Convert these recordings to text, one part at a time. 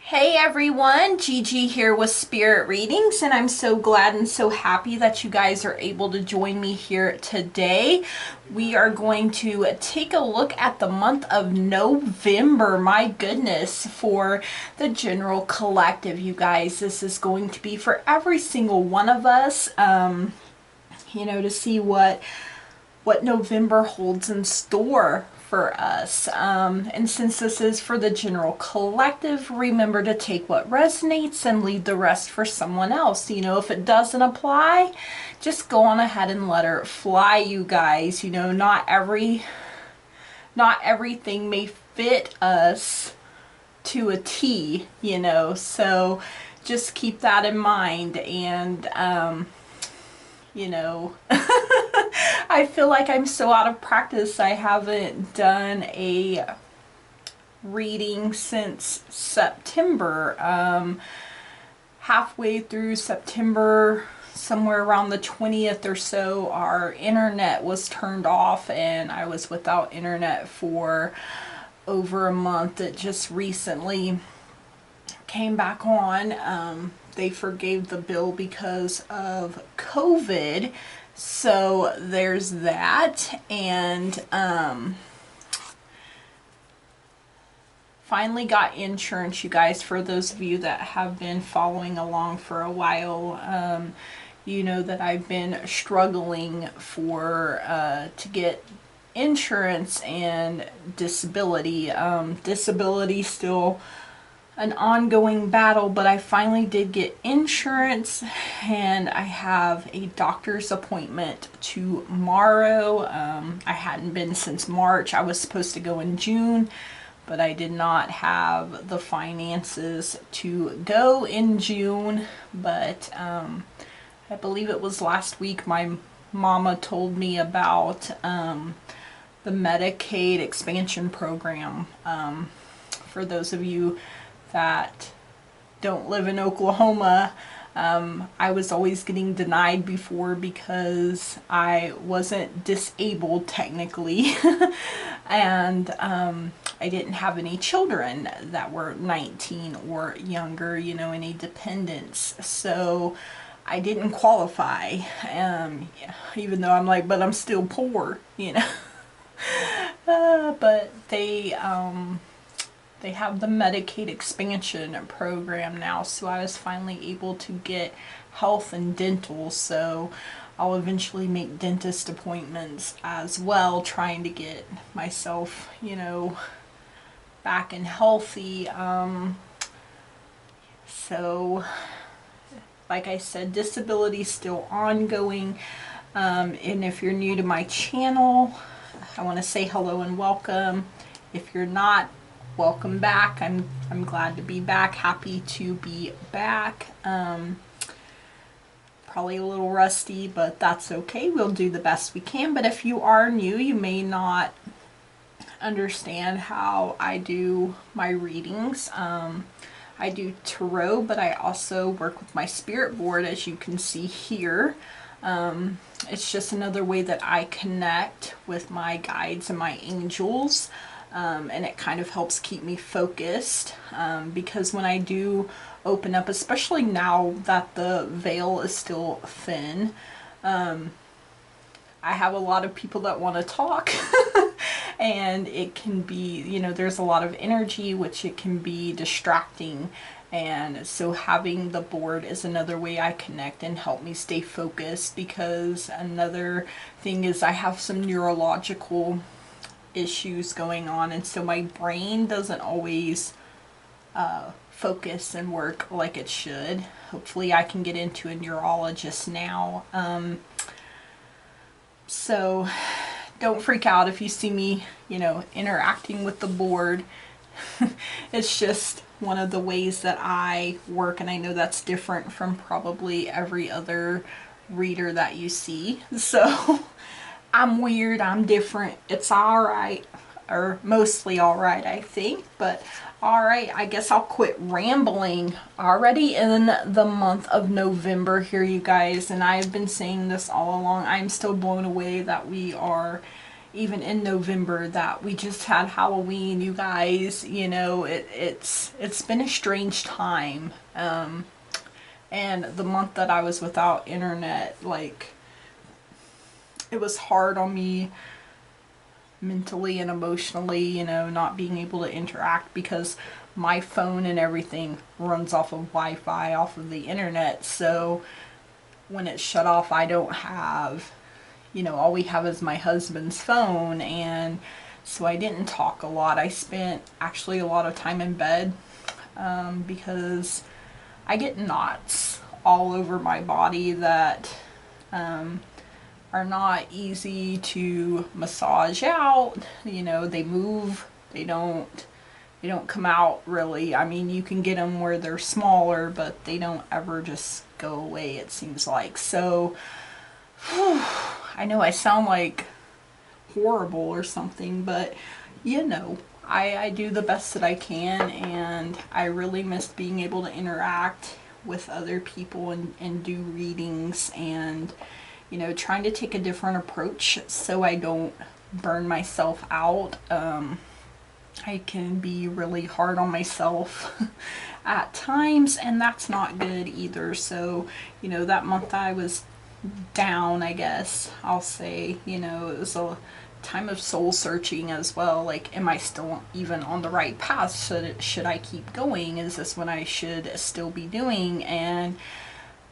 Hey everyone, Gigi here with Spirit Readings, and I'm so glad and so happy that you guys are able to join me here today. We are going to take a look at the month of November, my goodness, for the general collective, you guys. This is going to be for every single one of us, to see what November holds in store for us. And since this is for the general collective, remember to take what resonates and leave the rest for someone else. If it doesn't apply, just go on ahead and let her fly, you guys. Not everything may fit us to a T, so just keep that in mind. And I feel like I'm so out of practice. I haven't done a reading since September. Halfway through September, somewhere around the 20th or so, our internet was turned off and I was without internet for over a month. It just recently came back on. They forgave the bill because of COVID, so there's that. And finally got insurance, you guys. For those of you that have been following along for a while, you know that I've been struggling to get insurance and disability. Disability still an ongoing battle, but I finally did get insurance and I have a doctor's appointment tomorrow. I hadn't been since March. I was supposed to go in June, but I did not have the finances to go in June. But I believe it was last week my mama told me about the Medicaid expansion program. For those of you that don't live in Oklahoma, I was always getting denied before because I wasn't disabled technically and I didn't have any children that were 19 or younger, any dependents, so I didn't qualify, even though I'm like, but I'm still poor, but they have the Medicaid expansion program now, so I was finally able to get health and dental, so I'll eventually make dentist appointments as well, trying to get myself, back and healthy. So like I said, disability is still ongoing. And if you're new to my channel, I want to say hello and welcome. If you're not, welcome back. I'm glad to be back, happy to be back. Probably a little rusty, but that's okay. We'll do the best we can. But if you are new, you may not understand how I do my readings. I do tarot, but I also work with my spirit board, as you can see here. It's just another way that I connect with my guides and my angels. And it kind of helps keep me focused, because when I do open up, especially now that the veil is still thin, I have a lot of people that want to talk and it can be, there's a lot of energy, which it can be distracting. And so having the board is another way I connect and help me stay focused, because another thing is I have some neurological issues going on, and so my brain doesn't always focus and work like it should. Hopefully I can get into a neurologist now. So don't freak out if you see me, interacting with the board. It's just one of the ways that I work, and I know that's different from probably every other reader that you see. So I'm weird, I'm different, it's alright, or mostly alright, I think. But alright, I guess I'll quit rambling. Already in the month of November here, you guys, and I've been saying this all along, I'm still blown away that we are even in November, that we just had Halloween, you guys. You know, it's been a strange time. And the month that I was without internet, like, it was hard on me mentally and emotionally, you know, not being able to interact because my phone and everything runs off of Wi-Fi, off of the internet. So when it's shut off, I don't have, you know, all we have is my husband's phone. And so I didn't talk a lot. I spent actually a lot of time in bed, because I get knots all over my body that are not easy to massage out. You know, they move, they don't come out really. I mean, you can get them where they're smaller, but they don't ever just go away, it seems like. So I know I sound like horrible or something, but you know, I do the best that I can, and I really missed being able to interact with other people and do readings, and, you know, trying to take a different approach so I don't burn myself out. I can be really hard on myself at times, and that's not good either. So, you know, that month I was down, I guess I'll say, you know, it was a time of soul searching as well. Like, am I still even on the right path? Should I keep going? Is this what I should still be doing? And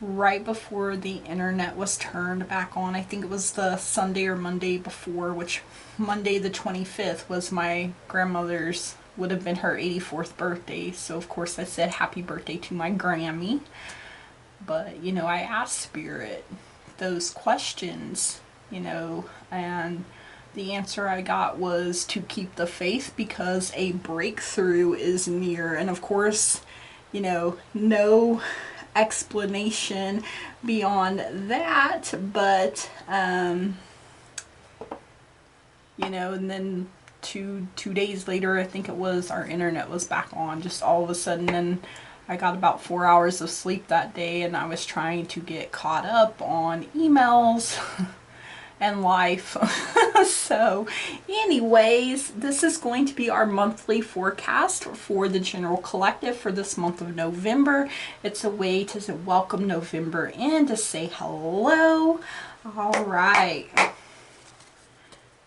right before the internet was turned back on, I think it was the Sunday or Monday before, which Monday the 25th was my grandmother's, would have been her 84th birthday. So of course I said happy birthday to my Grammy. But, you know, I asked Spirit those questions, you know, and the answer I got was to keep the faith because a breakthrough is near. And of course, you know, no explanation beyond that, but you know, and then two days later, I think it was, our internet was back on just all of a sudden. And I got about 4 hours of sleep that day, and I was trying to get caught up on emails and life. So anyways, this is going to be our monthly forecast for the general collective for this month of November. It's a way to welcome November in, to say hello. All right,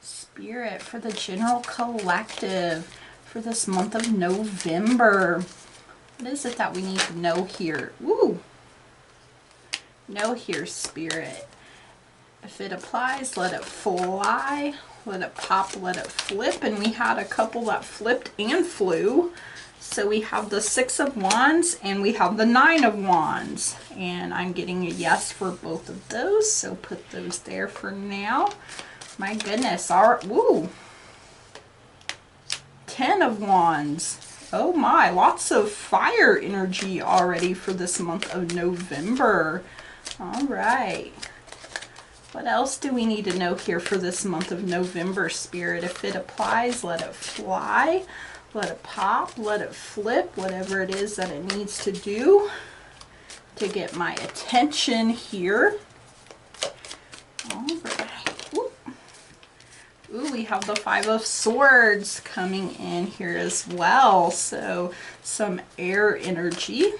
Spirit, for the general collective for this month of November, what is it that we need to know here? Ooh, know here, Spirit. If it applies, let it fly, let it pop, let it flip. And we had a couple that flipped and flew. So we have the 6 of Wands and we have the 9 of Wands. And I'm getting a yes for both of those. So put those there for now. My goodness. All right. Woo. 10 of Wands. Oh my. Lots of fire energy already for this month of November. All right. What else do we need to know here for this month of November, Spirit? If it applies, let it fly, let it pop, let it flip, whatever it is that it needs to do to get my attention here. All right. Ooh, we have the 5 of Swords coming in here as well. So some air energy.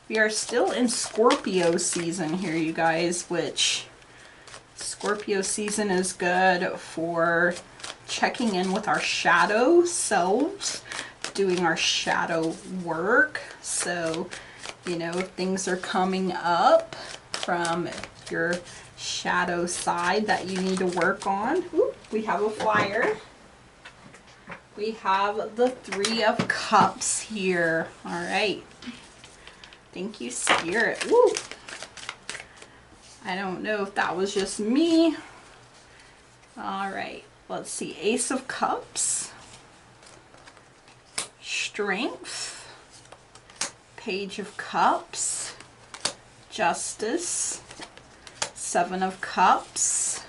We are still in Scorpio season here, you guys, which Scorpio season is good for checking in with our shadow selves, doing our shadow work. So, you know, things are coming up from your shadow side that you need to work on. Ooh, we have a flyer. We have the 3 of Cups here. All right. Thank you, Spirit. Woo. I don't know if that was just me. All right. Let's see. Ace of Cups. Strength. Page of Cups. Justice. 7 of Cups.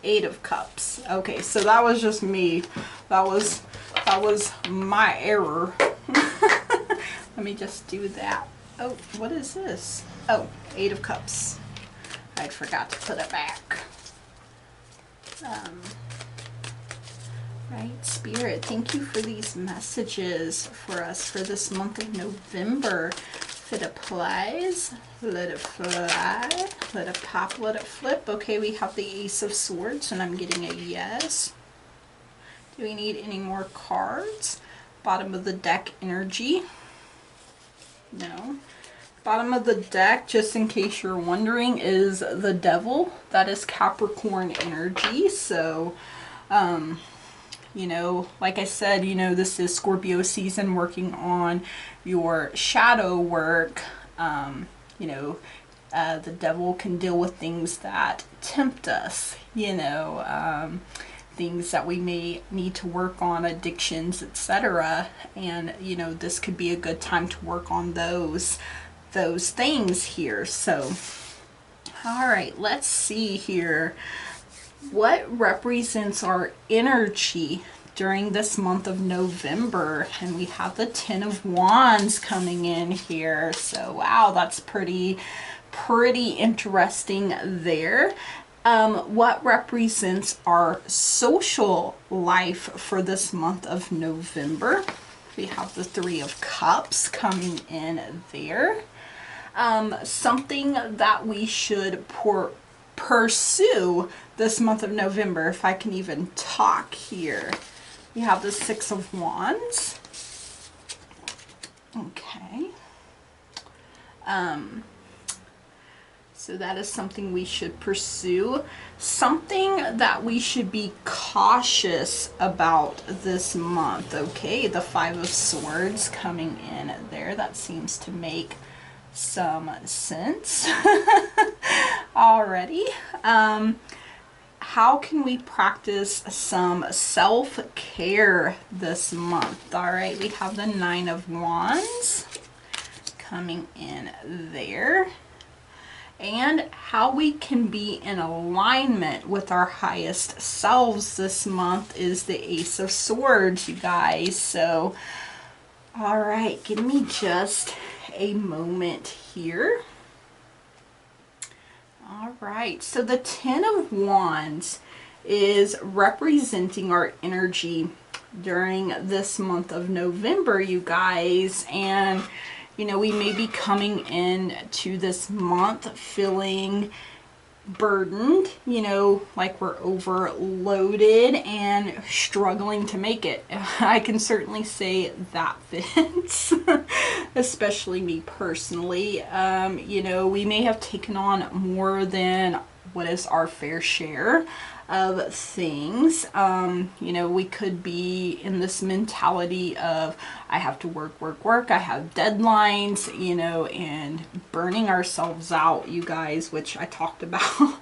8 of Cups. Okay, so that was just me. That was my error. Let me just do that. Oh, what is this? Oh, 8 of Cups. I forgot to put it back. Um, right, Spirit, thank you for these messages for us for this month of November. If it applies, let it fly, let it pop, let it flip. Okay, we have the Ace of Swords, and I'm getting a yes. Do we need any more cards? Bottom of the deck energy. No. Bottom of the deck, just in case you're wondering, is the Devil. That is Capricorn energy. So, you know, like I said, you know, this is Scorpio season, working on your shadow work. You know, the Devil can deal with things that tempt us, you know, things that we may need to work on, addictions, etc. And, you know, this could be a good time to work on those things here. So, all right, let's see here. What represents our energy during this month of November? And we have the Ten of Wands coming in here. So, wow, that's pretty interesting there. What represents our social life for this month of November? We have the Three of Cups coming in there. Something that we should pursue this month of November, if I can even talk here. We have the Six of Wands. Okay. So that is something we should pursue. Something that we should be cautious about this month. Okay, the Five of Swords coming in there. That seems to make some sense already. How can we practice some self-care this month? All right, we have the Nine of Wands coming in there. And how we can be in alignment with our highest selves this month is the Ace of Swords, you guys. So, all right, give me just a moment here. All right, so the Ten of Wands is representing our energy during this month of November, you guys. And you know, we may be coming in to this month feeling burdened, you know, like we're overloaded and struggling to make it. I can certainly say that fits, especially me personally. You know, we may have taken on more than what is our fair share of things. You know, we could be in this mentality of I have to work, I have deadlines, you know, and burning ourselves out, you guys, which I talked about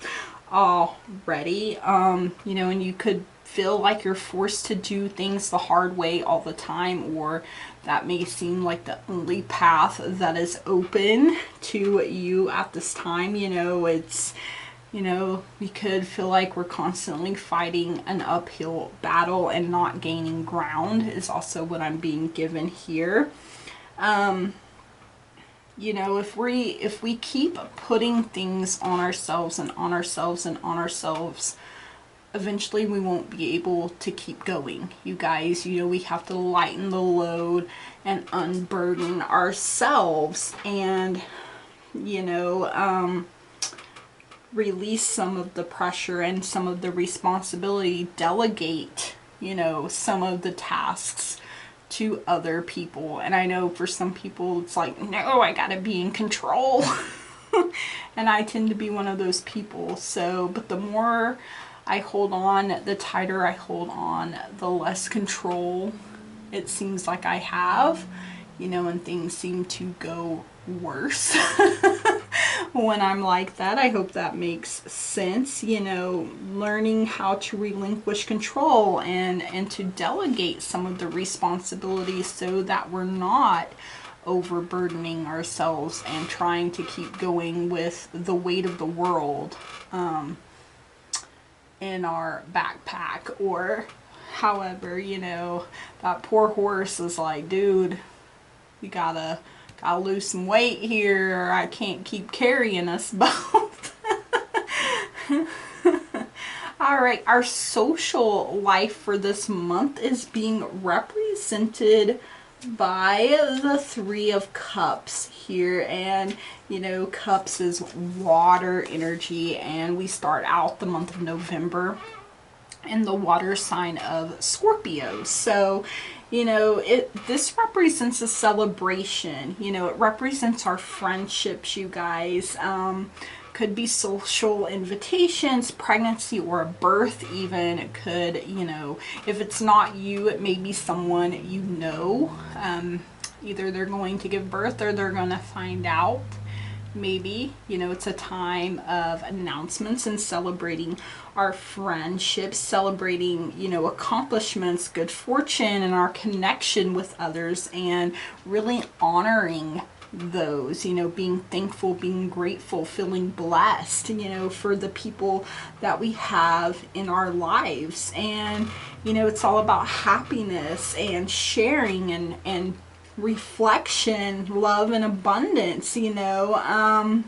already. You know, and you could feel like you're forced to do things the hard way all the time, or that may seem like the only path that is open to you at this time. You know, it's, you know, we could feel like we're constantly fighting an uphill battle and not gaining ground is also what I'm being given here. You know, if we keep putting things on ourselves and on ourselves and on ourselves, eventually we won't be able to keep going, you guys. You know, we have to lighten the load and unburden ourselves and, you know, release some of the pressure and some of the responsibility, delegate, you know, some of the tasks to other people. And I know for some people it's like, no, I gotta be in control. And I tend to be one of those people. So, but the more I hold on, the tighter I hold on, the less control it seems like I have, you know, and things seem to go worse when I'm like that. I hope that makes sense. You know, learning how to relinquish control and to delegate some of the responsibilities so that we're not overburdening ourselves and trying to keep going with the weight of the world in our backpack, or however, you know, that poor horse is like, dude, you gotta lose some weight here, or I can't keep carrying us both. All right, our social life for this month is being represented by the Three of Cups here. And you know, cups is water energy, and we start out the month of November in the water sign of Scorpio. So you know, this represents a celebration. You know, it represents our friendships, you guys. Could be social invitations, pregnancy, or a birth even. It could, you know, if it's not you, it may be someone you know. Either they're going to give birth or they're going to find out. Maybe, you know, it's a time of announcements and celebrating our friendships, celebrating, you know, accomplishments, good fortune, and our connection with others, and really honoring those, you know, being thankful, being grateful, feeling blessed, you know, for the people that we have in our lives. And, you know, it's all about happiness and sharing and reflection, love, and abundance. You know,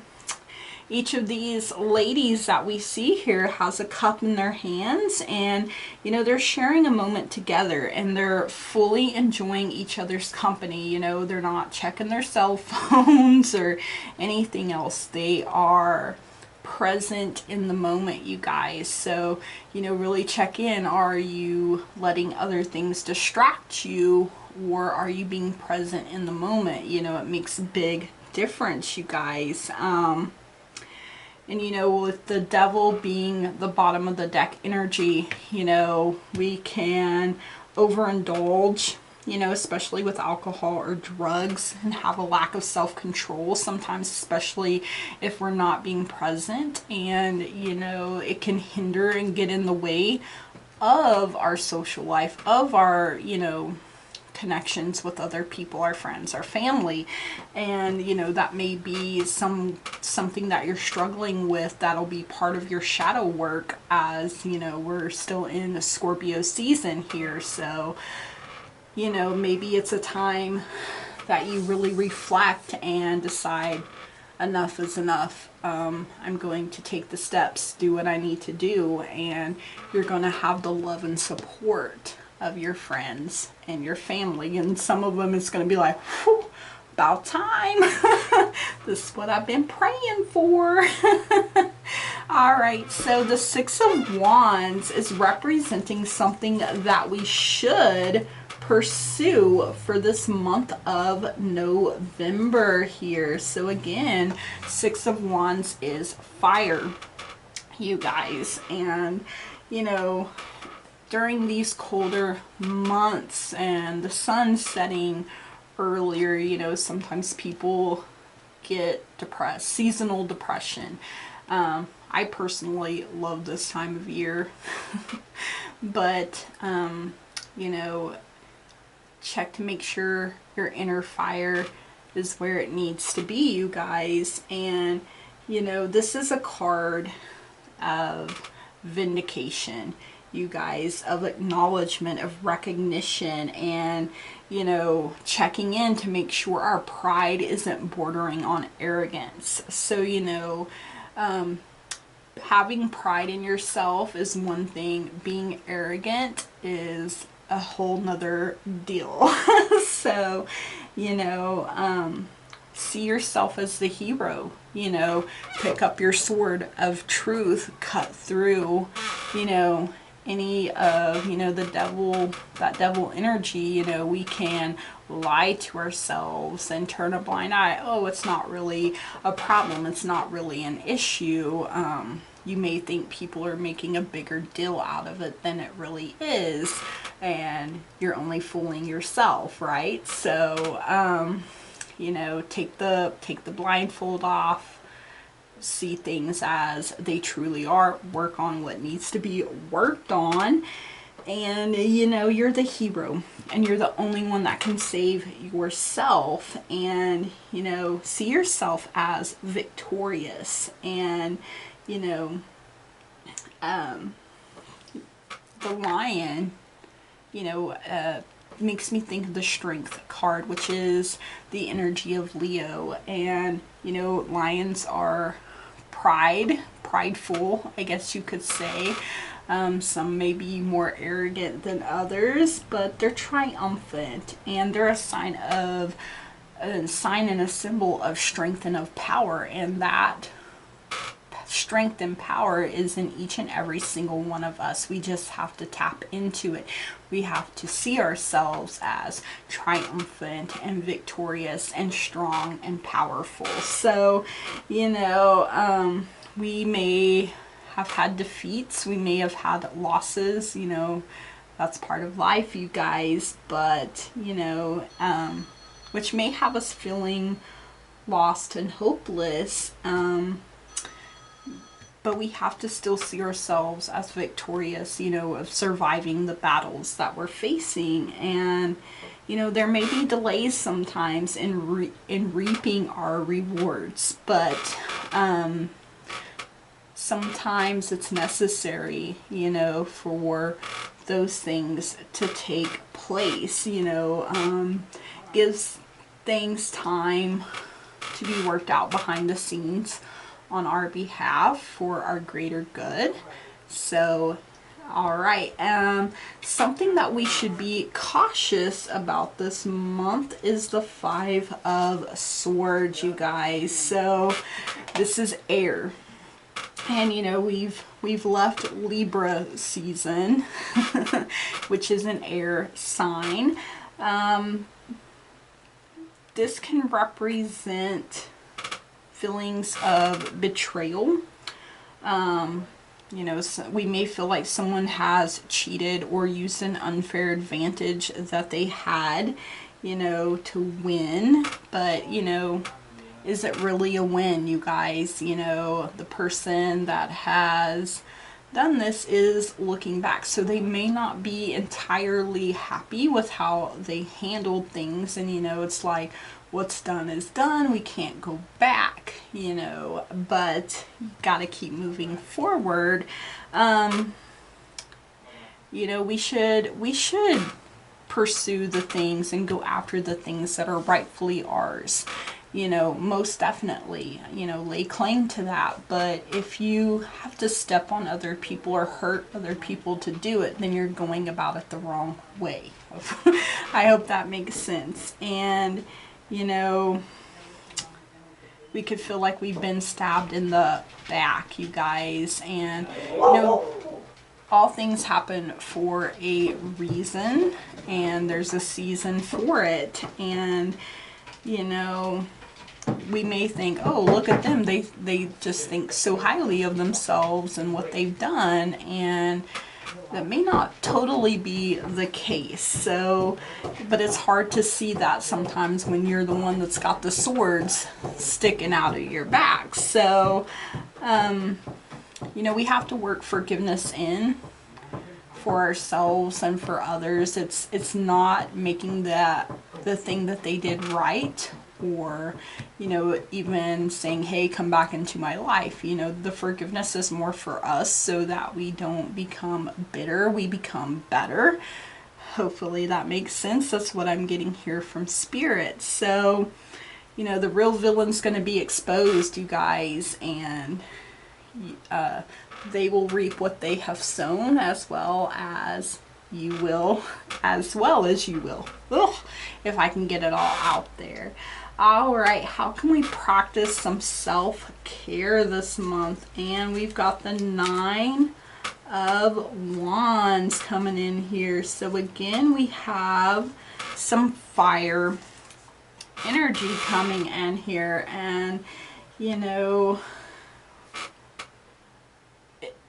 each of these ladies that we see here has a cup in their hands, and you know, they're sharing a moment together and they're fully enjoying each other's company. You know, they're not checking their cell phones or anything else. They are present in the moment, you guys. So, you know, really check in. Are you letting other things distract you, or are you being present in the moment? You know, it makes a big difference, you guys. And you know, with the Devil being the bottom of the deck energy, you know, we can overindulge, you know, especially with alcohol or drugs, and have a lack of self-control sometimes, especially if we're not being present. And you know, it can hinder and get in the way of our social life, of our, you know, connections with other people, our friends, our family. And you know, that may be something that you're struggling with. That'll be part of your shadow work, as you know, we're still in the Scorpio season here. So you know, maybe it's a time that you really reflect and decide enough is enough. I'm going to take the steps, do what I need to do, and you're going to have the love and support of your friends and your family. And some of them, it's going to be like, whew, about time. This is what I've been praying for. All right, so the Six of Wands is representing something that we should pursue for this month of November here. So again, Six of Wands is fire, you guys. And you know, during these colder months and the sun setting earlier, you know, sometimes people get depressed, seasonal depression. I personally love this time of year. But you know, check to make sure your inner fire is where it needs to be, you guys. And you know, this is a card of vindication, you guys, of acknowledgement, of recognition, and you know, checking in to make sure our pride isn't bordering on arrogance. So you know, having pride in yourself is one thing, being arrogant is a whole nother deal. So you know, see yourself as the hero. You know, pick up your sword of truth, cut through, you know, any of, you know, the devil, that devil energy. You know, we can lie to ourselves and turn a blind eye. Oh, it's not really a problem, it's not really an issue. You may think people are making a bigger deal out of it than it really is, and you're only fooling yourself, right? So you know, take the blindfold off, see things as they truly are, work on what needs to be worked on. And you know, you're the hero, and you're the only one that can save yourself. And you know, see yourself as victorious. And you know, the lion, you know, makes me think of the Strength card, which is the energy of Leo. And you know, lions are prideful, I guess you could say. Some may be more arrogant than others, but they're triumphant, and they're a sign and a symbol of strength and of power, and that strength and power is in each and every single one of us. We just have to tap into it. We have to see ourselves as triumphant and victorious and strong and powerful. So, you know, we may have had defeats, we may have had losses, you know, that's part of life, you guys, but, you know, which may have us feeling lost and hopeless, but we have to still see ourselves as victorious, you know, of surviving the battles that we're facing. And, you know, there may be delays sometimes in reaping our rewards, but sometimes it's necessary, you know, for those things to take place, you know, gives things time to be worked out behind the scenes on our behalf for our greater good. So, all right, something that we should be cautious about this month is the Five of Swords, you guys. So this is air, and you know, we've left Libra season, which is an air sign. This can represent feelings of betrayal. You know, we may feel like someone has cheated or used an unfair advantage that they had, you know, to win. But, you know, is it really a win, you guys? You know, the person that has done this is looking back, so they may not be entirely happy with how they handled things. And, you know, it's like, what's done is done, we can't go back, you know, but you gotta keep moving forward. You know, we should pursue the things and go after the things that are rightfully ours, you know, most definitely, you know, lay claim to that. But if you have to step on other people or hurt other people to do it, then you're going about it the wrong way. I hope that makes sense. And you know, we could feel like we've been stabbed in the back, you guys. And, you know, all things happen for a reason, and there's a season for it. And, you know, we may think, oh, look at them. They just think so highly of themselves and what they've done. And that may not totally be the case. So, but it's hard to see that sometimes when you're the one that's got the swords sticking out of your back. So, you know, we have to work forgiveness in for ourselves and for others. It's not making the thing that they did right, or, you know, even saying, hey, come back into my life. You know, the forgiveness is more for us so that we don't become bitter, we become better. Hopefully that makes sense. That's what I'm getting here from Spirit. So, you know, the real villain's going to be exposed, you guys, and they will reap what they have sown, as well as you will, Ugh, if I can get it all out there. All right, how can we practice some self-care this month? And we've got the Nine of Wands coming in here. So again, we have some fire energy coming in here, and you know,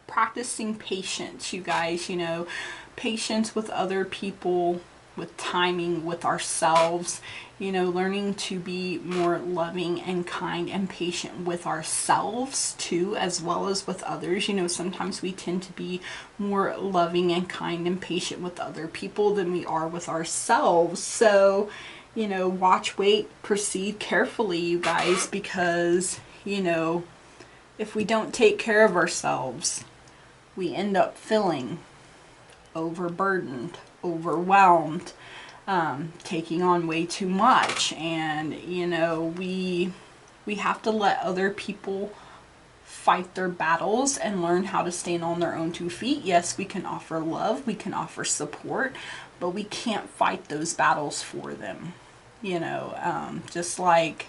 practicing patience, you guys. You know, patience with other people, with timing, with ourselves. You know, learning to be more loving and kind and patient with ourselves too, as well as with others. You know, sometimes we tend to be more loving and kind and patient with other people than we are with ourselves. So, you know, watch, wait, proceed carefully, you guys, because, you know, if we don't take care of ourselves, we end up feeling overburdened, overwhelmed, taking on way too much. And, you know, we have to let other people fight their battles and learn how to stand on their own 2 feet. Yes, we can offer love, we can offer support, but we can't fight those battles for them. You know, just like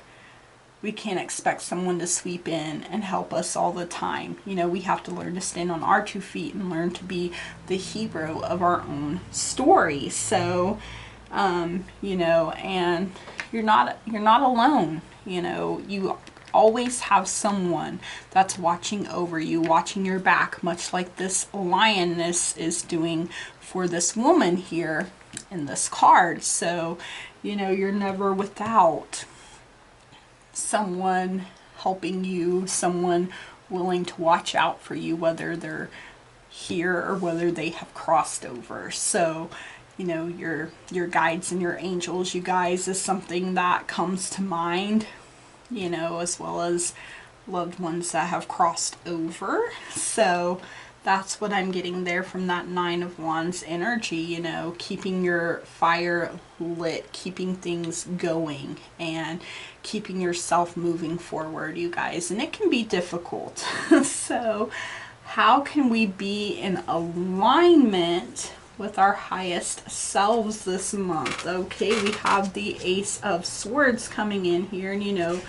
we can't expect someone to sweep in and help us all the time. You know, we have to learn to stand on our 2 feet and learn to be the hero of our own story. So, you know, and you're not alone. You know, you always have someone that's watching over you, watching your back, much like this lioness is doing for this woman here in this card. So, you know, you're never without someone helping you, someone willing to watch out for you, whether they're here or whether they have crossed over. So, you know, your guides and your angels, you guys, is something that comes to mind, you know, as well as loved ones that have crossed over. So that's what I'm getting there from that Nine of Wands energy, you know, keeping your fire lit, keeping things going, and keeping yourself moving forward, you guys. And it can be difficult. So how can we be in alignment with our highest selves this month? Okay, we have the Ace of Swords coming in here, and you know,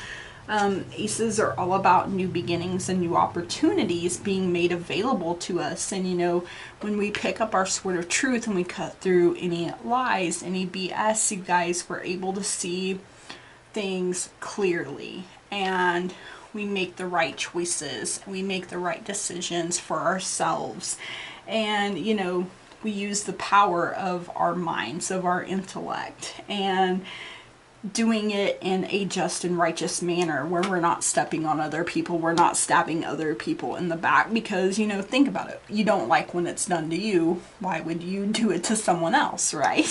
aces are all about new beginnings and new opportunities being made available to us. And you know, when we pick up our sword of truth and we cut through any lies, any BS, you guys, we're able to see things clearly, and we make the right choices, we make the right decisions for ourselves. And you know, we use the power of our minds, of our intellect, and doing it in a just and righteous manner where we're not stepping on other people, we're not stabbing other people in the back. Because, you know, think about it, you don't like when it's done to you, why would you do it to someone else, right?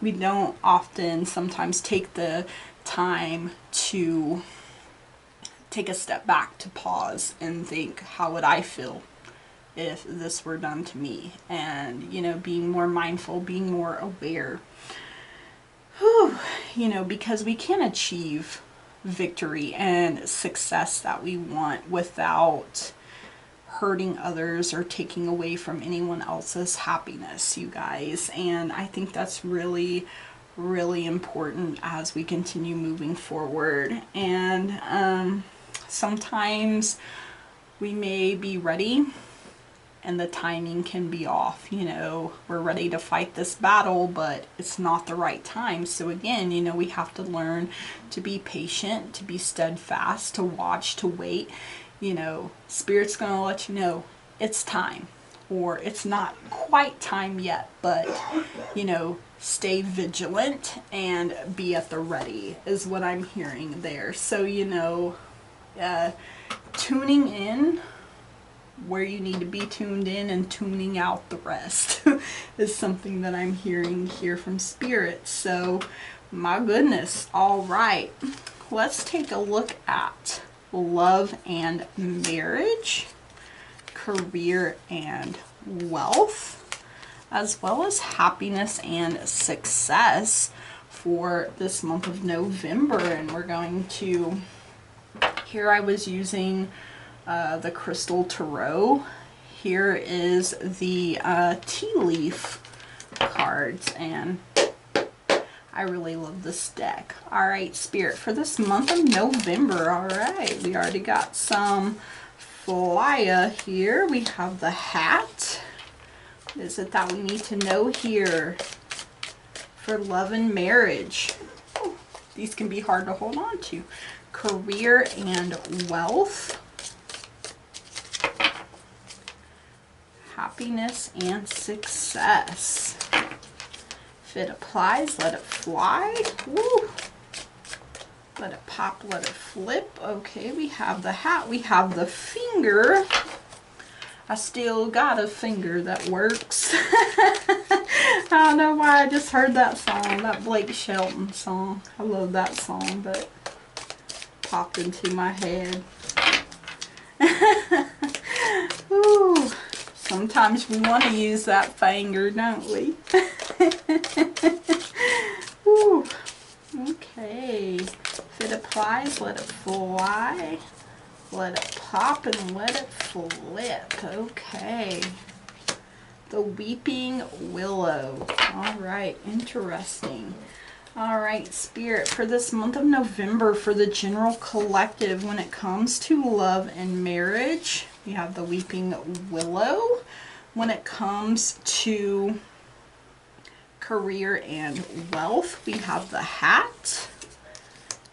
We don't often sometimes take the time to take a step back, to pause and think, how would I feel if this were done to me? And, you know, being more mindful, being more aware. You know, because we can achieve victory and success that we want without hurting others or taking away from anyone else's happiness, you guys. And I think that's really, really important as we continue moving forward. And sometimes we may be ready and the timing can be off. You know, we're ready to fight this battle, but it's not the right time. So again, you know, we have to learn to be patient, to be steadfast, to watch, to wait. You know, Spirit's going to let you know it's time, or it's not quite time yet, but, you know, stay vigilant and be at the ready is what I'm hearing there. So, you know, tuning in where you need to be tuned in and tuning out the rest is something that I'm hearing here from Spirit. So, my goodness. All right. Let's take a look at love and marriage, career and wealth, as well as happiness and success for this month of November. And we're going to, here I was using the Crystal Tarot. Here is the tea leaf cards, and I really love this deck. Alright, Spirit, for this month of November, alright, we already got some flyer here. We have the hat. What is it that we need to know here for love and marriage? Oh, these can be hard to hold on to. Career and wealth. Happiness and success. If it applies, let it fly. Woo. Let it pop, let it flip. Okay, we have the hat, we have the finger. I still got a finger that works. I don't know why I just heard that song, that Blake Shelton song. I love that song, but popped into my head. Ooh. Sometimes we want to use that finger, don't we? Ooh. Okay. If it applies, let it fly. Let it pop and let it flip. Okay. The Weeping Willow. All right, interesting. All right, Spirit, for this month of November, for the general collective, when it comes to love and marriage, we have the Weeping Willow. When it comes to career and wealth, we have the Hat.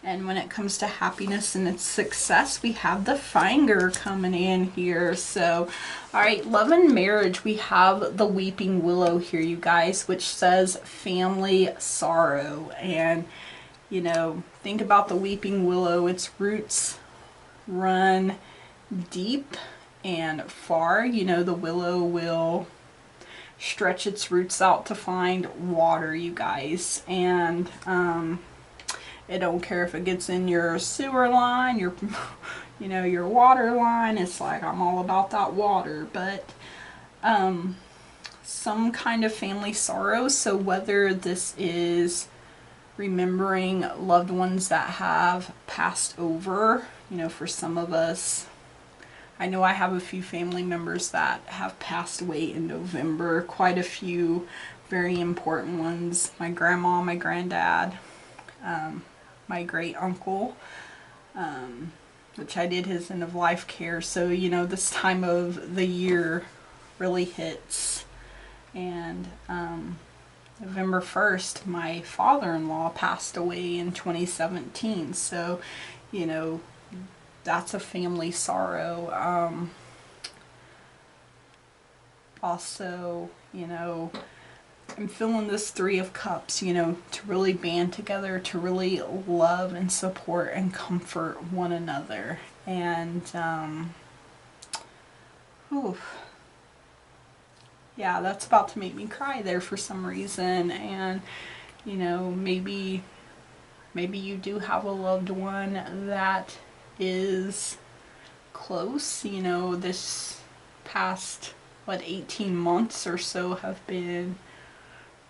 And when it comes to happiness and its success, we have the Finger coming in here. So, all right, love and marriage, we have the Weeping Willow here, you guys, which says family sorrow. And, you know, think about the Weeping Willow. Its roots run deep and far. You know, the willow will stretch its roots out to find water, you guys. And, it don't care if it gets in your sewer line, your, you know, your water line. It's like, I'm all about that water. But some kind of family sorrow. So whether this is remembering loved ones that have passed over, you know, for some of us, I know I have a few family members that have passed away in November. Quite a few very important ones. My grandma, my granddad, my great uncle, which I did his end of life care. So, you know, this time of the year really hits. And November 1st, my father-in-law passed away in 2017. So, you know, that's a family sorrow. Also, you know, I'm feeling this Three of Cups, you know, to really band together, to really love and support and comfort one another. And, yeah, that's about to make me cry there for some reason. And, you know, maybe you do have a loved one that is close. You know, this past, 18 months or so have been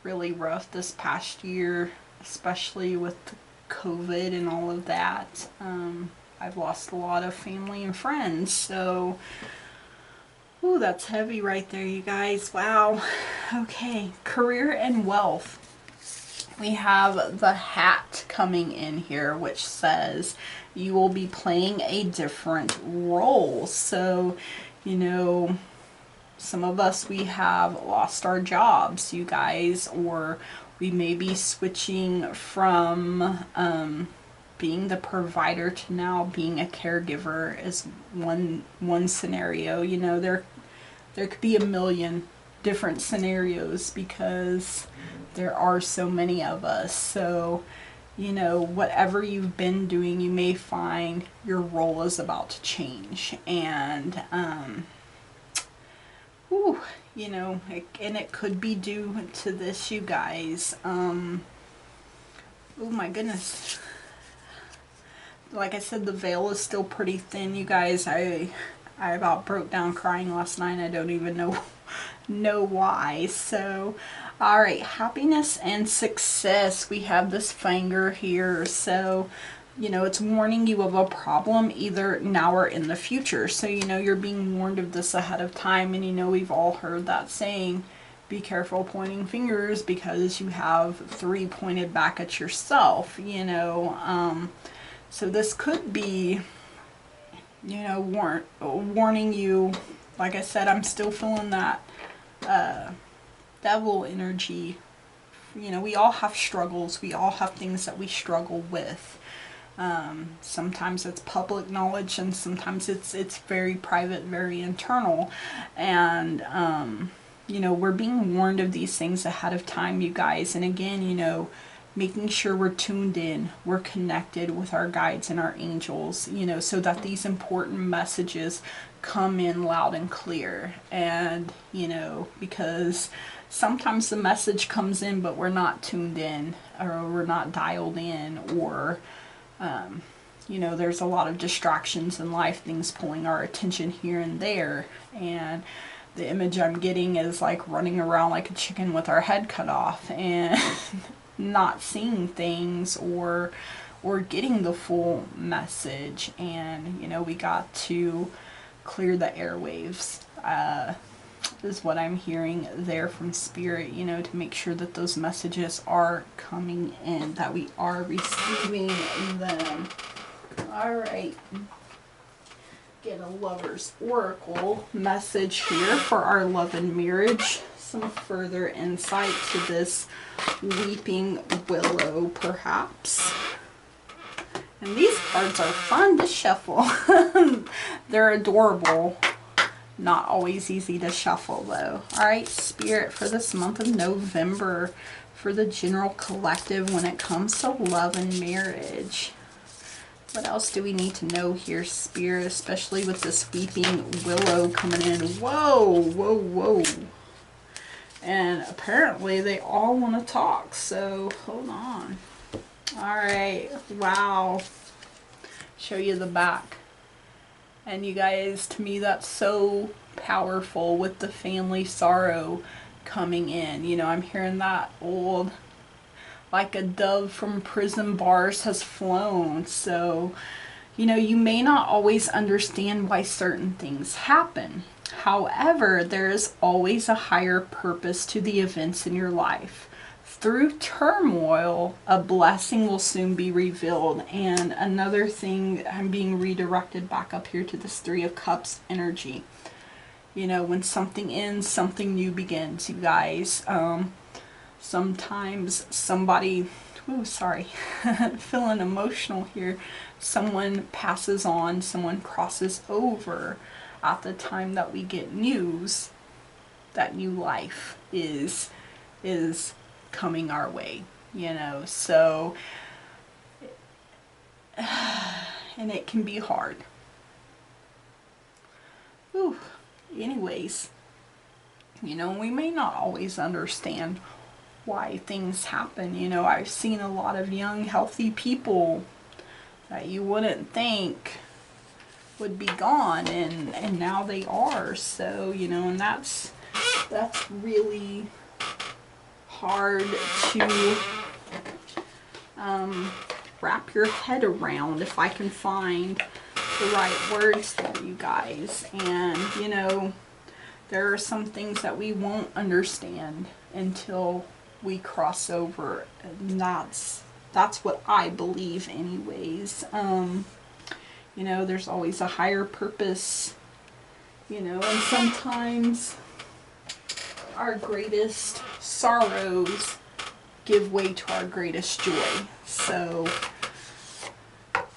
really rough this past year, especially with COVID and all of that. I've lost a lot of family and friends, so ooh, that's heavy right there, you guys. Wow. Okay, career and wealth. We have the Hat coming in here, which says you will be playing a different role. So, you know, some of us, we have lost our jobs, you guys, or we may be switching from being the provider to now being a caregiver is one scenario. You know, there could be a million different scenarios because there are so many of us. So, you know, whatever you've been doing, you may find your role is about to change. And you know, and it could be due to this, you guys. Oh my goodness. Like I said, the veil is still pretty thin, you guys. I about broke down crying last night. I don't even know why. So, all right, happiness and success. We have this Finger here. So, you know, it's warning you of a problem either now or in the future. So, you know, you're being warned of this ahead of time. And, you know, we've all heard that saying, be careful pointing fingers because you have three pointed back at yourself, you know. So this could be, you know, warning you. Like I said, I'm still feeling that devil energy. You know, we all have struggles. We all have things that we struggle with. Sometimes it's public knowledge and sometimes it's very private, very internal. And, you know, we're being warned of these things ahead of time, you guys. And again, you know, making sure we're tuned in, we're connected with our guides and our angels, you know, so that these important messages come in loud and clear. And, you know, because sometimes the message comes in, but we're not tuned in or we're not dialed in, or, you know, there's a lot of distractions in life, things pulling our attention here and there. And the image I'm getting is like running around like a chicken with our head cut off and not seeing things, or or getting the full message. And, you know, we got to clear the airwaves, is what I'm hearing there from Spirit, you know, to make sure that those messages are coming in, that we are receiving them. All right. Get a Lover's Oracle message here for our love and marriage. Some further insight to this weeping willow, perhaps. And these cards are fun to shuffle. They're adorable. Not always easy to shuffle, though. Alright, Spirit, for this month of November, for the general collective when it comes to love and marriage. What else do we need to know here, Spirit, especially with this weeping willow coming in? Whoa, whoa, whoa. And apparently they all want to talk, so hold on. Alright, wow. Show you the back. And you guys, to me, that's so powerful with the family sorrow coming in. You know, I'm hearing that old, like a dove from prison bars has flown. So, you know, you may not always understand why certain things happen. However, there is always a higher purpose to the events in your life. Through turmoil, a blessing will soon be revealed. And another thing, I'm being redirected back up here to this Three of Cups energy. You know, when something ends, something new begins, you guys. Sometimes somebody, oh, sorry, feeling emotional here. Someone passes on, someone crosses over at the time that we get news that new life is coming our way, you know. So and it can be hard. Ooh. Anyways, you know, we may not always understand why things happen. You know, I've seen a lot of young healthy people that you wouldn't think would be gone, and now they are. So, you know, and that's really hard to wrap your head around, if I can find the right words there, you guys. And, you know, there are some things that we won't understand until we cross over, and that's what I believe anyways. You know, there's always a higher purpose, you know, and sometimes our greatest sorrows give way to our greatest joy. So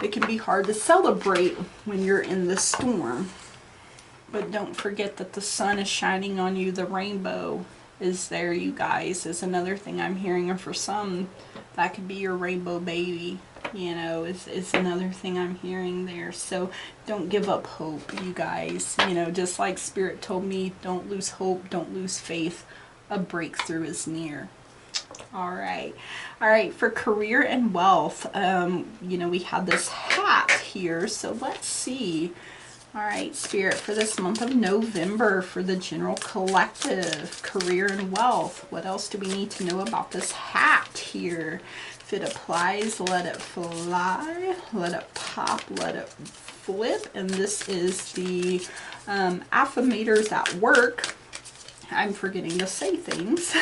it can be hard to celebrate when you're in the storm, but don't forget that the sun is shining on you. The rainbow is there, you guys, is another thing I'm hearing. And for some, that could be your rainbow baby, you know, is another thing I'm hearing there. So don't give up hope, you guys. You know, just like Spirit told me, don't lose hope, don't lose faith. A breakthrough is near. All right, for career and wealth, you know, we have this hat here, so let's see. All right, Spirit, for this month of November, for the general collective, career and wealth, what else do we need to know about this hat here? If it applies, let it fly, let it pop, let it flip. And this is the affirmators at work. I'm forgetting to say things.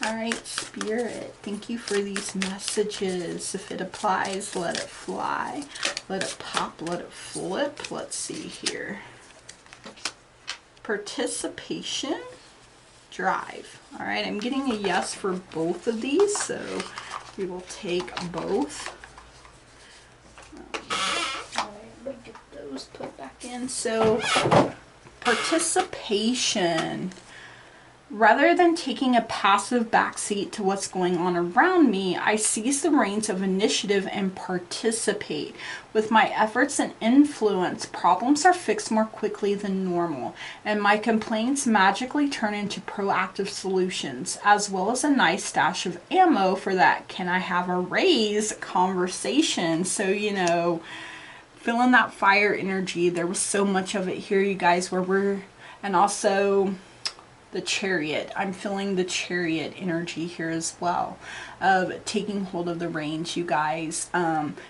All right, Spirit, thank you for these messages. If it applies, let it fly, let it pop, let it flip. Let's see here. Participation, drive. All right, I'm getting a yes for both of these, so we will take both. All right, let me get those put back in. So, participation. Rather than taking a passive backseat to what's going on around me, I seize the reins of initiative and participate. With my efforts and influence, problems are fixed more quickly than normal, and my complaints magically turn into proactive solutions, as well as a nice stash of ammo for that "can I have a raise" conversation. So, you know, feeling that fire energy, there was so much of it here, you guys, where we're, and also the Chariot. I'm feeling the Chariot energy here as well, of taking hold of the reins, you guys,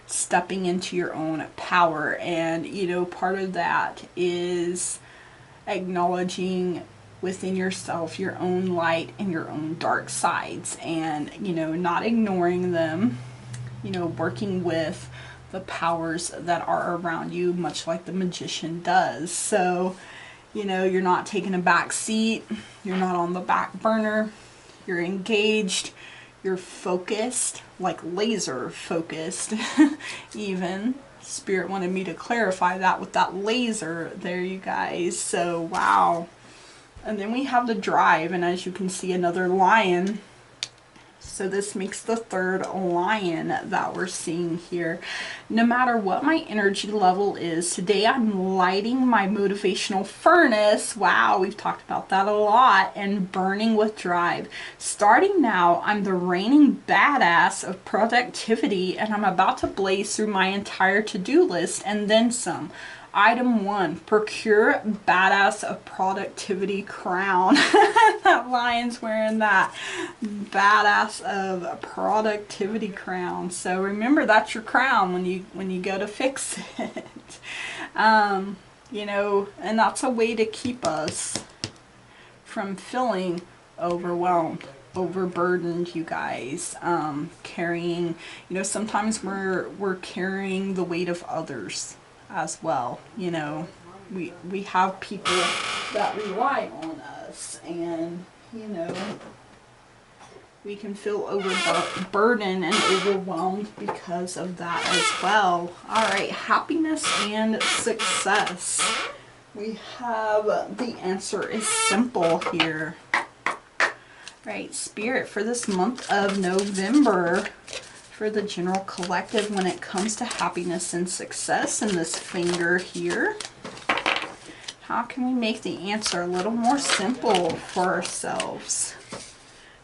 stepping into your own power. And, you know, part of that is acknowledging within yourself your own light and your own dark sides, and, you know, not ignoring them, you know, working with the powers that are around you, much like the magician does. So, you know, you're not taking a back seat, you're not on the back burner, you're engaged, you're focused, like laser focused. Even Spirit wanted me to clarify that with that laser there, you guys. So wow. And then we have the Drive, and as you can see, another lion. So this makes the third lion that we're seeing here. No matter what my energy level is, today I'm lighting my motivational furnace. Wow, we've talked about that a lot. And burning with drive. Starting now, I'm the reigning badass of productivity, and I'm about to blaze through my entire to-do list and then some. Item 1, procure badass of productivity crown. That lion's wearing that badass of productivity crown. So remember, that's your crown when you go to fix it. You know, and that's a way to keep us from feeling overwhelmed, overburdened, you guys. Carrying, you know, sometimes we're carrying the weight of others as well. You know, we have people that rely on us, and, you know, we can feel overburdened and overwhelmed because of that as well. All right, happiness and success. We have the answer is simple here. Right, Spirit, for this month of November, for the general collective, when it comes to happiness and success, and this finger here, how can we make the answer a little more simple for ourselves?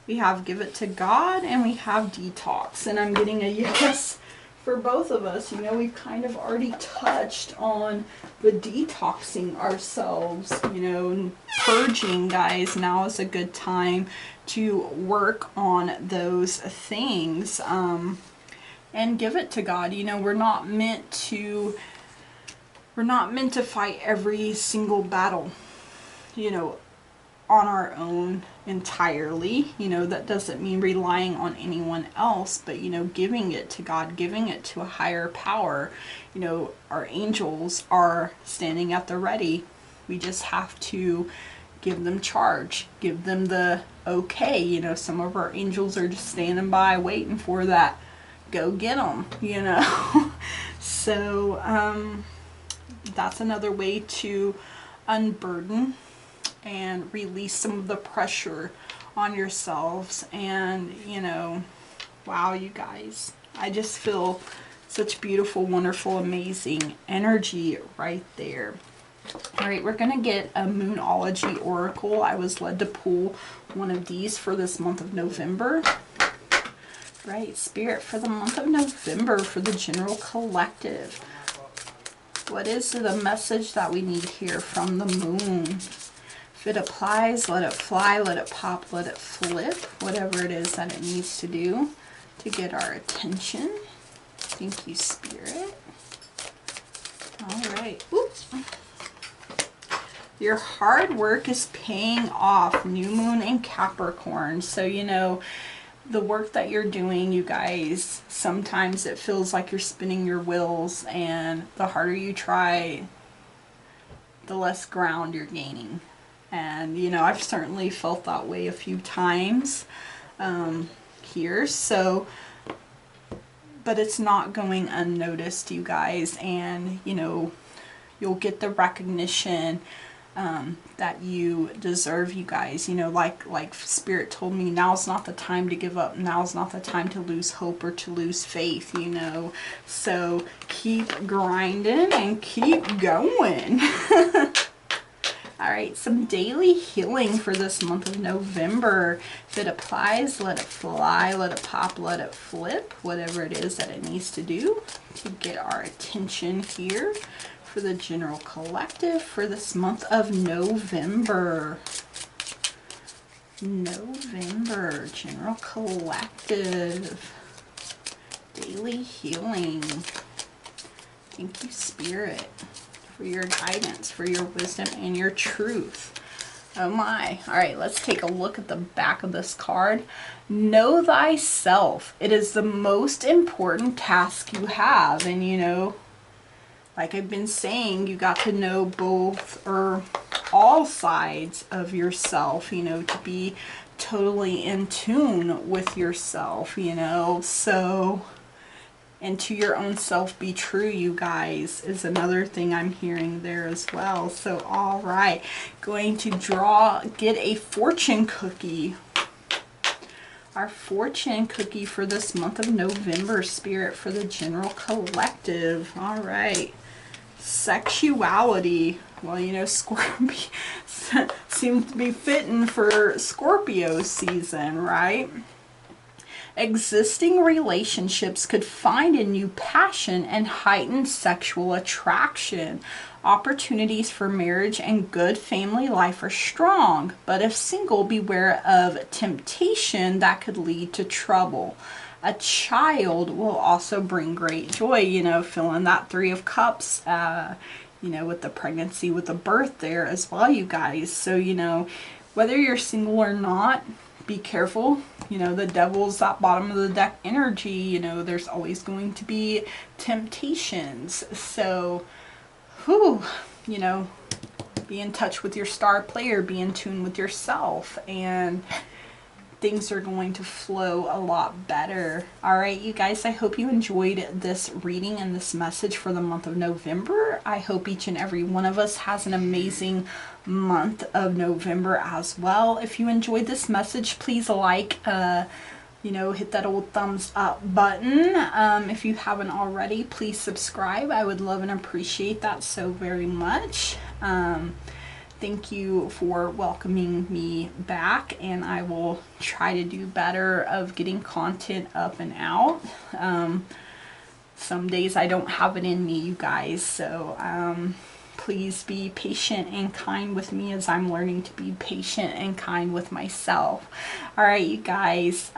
We have give it to God, and we have detox, and I'm getting a yes for both of us. You know, we've kind of already touched on the detoxing ourselves, you know, purging, guys. Now is a good time to work on those things, and give it to God. You know, we're not meant to fight every single battle, you know, on our own entirely. You know, that doesn't mean relying on anyone else, but, you know, giving it to God, giving it to a higher power. You know, our angels are standing at the ready. We just have to give them charge, give them the okay. You know, some of our angels are just standing by waiting for that go get them, you know. So that's another way to unburden and release some of the pressure on yourselves. And, you know, wow, you guys, I just feel such beautiful, wonderful, amazing energy right there. All right, we're going to get a Moonology Oracle. I was led to pull one of these for this month of November. Right, Spirit, for the month of November, for the general collective, what is the message that we need here from the moon? If it applies, let it fly, let it pop, let it flip, whatever it is that it needs to do to get our attention. Thank you, Spirit. All right. Oops. Your hard work is paying off, new moon in Capricorn. So, you know, the work that you're doing, you guys, sometimes it feels like you're spinning your wheels, and the harder you try, the less ground you're gaining. And, you know, I've certainly felt that way a few times here. So, but it's not going unnoticed, you guys. And, you know, you'll get the recognition that you deserve, you guys. You know, like Spirit told me, now's not the time to give up. Now's not the time to lose hope or to lose faith, you know. So keep grinding and keep going. All right, some daily healing for this month of November. If it applies, let it fly, let it pop, let it flip, whatever it is that it needs to do to get our attention here for the general collective for this month of November. November, general collective, daily healing. Thank you, Spirit, for your guidance, for your wisdom and your truth. Oh my. All right, let's take a look at the back of this card. Know thyself. It is the most important task you have. And you know, like I've been saying, you got to know both or all sides of yourself, you know, to be totally in tune with yourself, you know. So, and to your own self be true, you guys, is another thing I'm hearing there as well. So, all right, going to get a fortune cookie. Our fortune cookie for this month of November, Spirit, for the general collective. All right. Sexuality. Well, you know, Scorpio seems to be fitting for Scorpio season, right? Existing relationships could find a new passion and heightened sexual attraction. Opportunities for marriage and good family life are strong, but if single, beware of temptation that could lead to trouble. A child will also bring great joy, you know, feeling that 3 of Cups, you know, with the pregnancy, with the birth there as well, you guys. So, you know, whether you're single or not, be careful. You know, the devil's that bottom of the deck energy, you know, there's always going to be temptations. So, whew, you know, be in touch with your star player, be in tune with yourself, and things are going to flow a lot better. All right, you guys, I hope you enjoyed this reading and this message for the month of November. I hope each and every one of us has an amazing month of November as well. If you enjoyed this message, please like, you know, hit that old thumbs up button. If you haven't already, please subscribe. I would love and appreciate that so very much. Thank you for welcoming me back, and I will try to do better of getting content up and out. Some days I don't have it in me, you guys, so please be patient and kind with me as I'm learning to be patient and kind with myself. All right, you guys,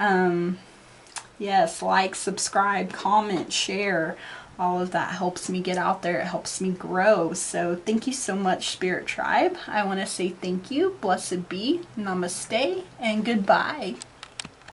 yes, like, subscribe, comment, share. All of that helps me get out there. It helps me grow. So thank you so much, Spirit Tribe. I want to say thank you. Blessed be. Namaste and goodbye.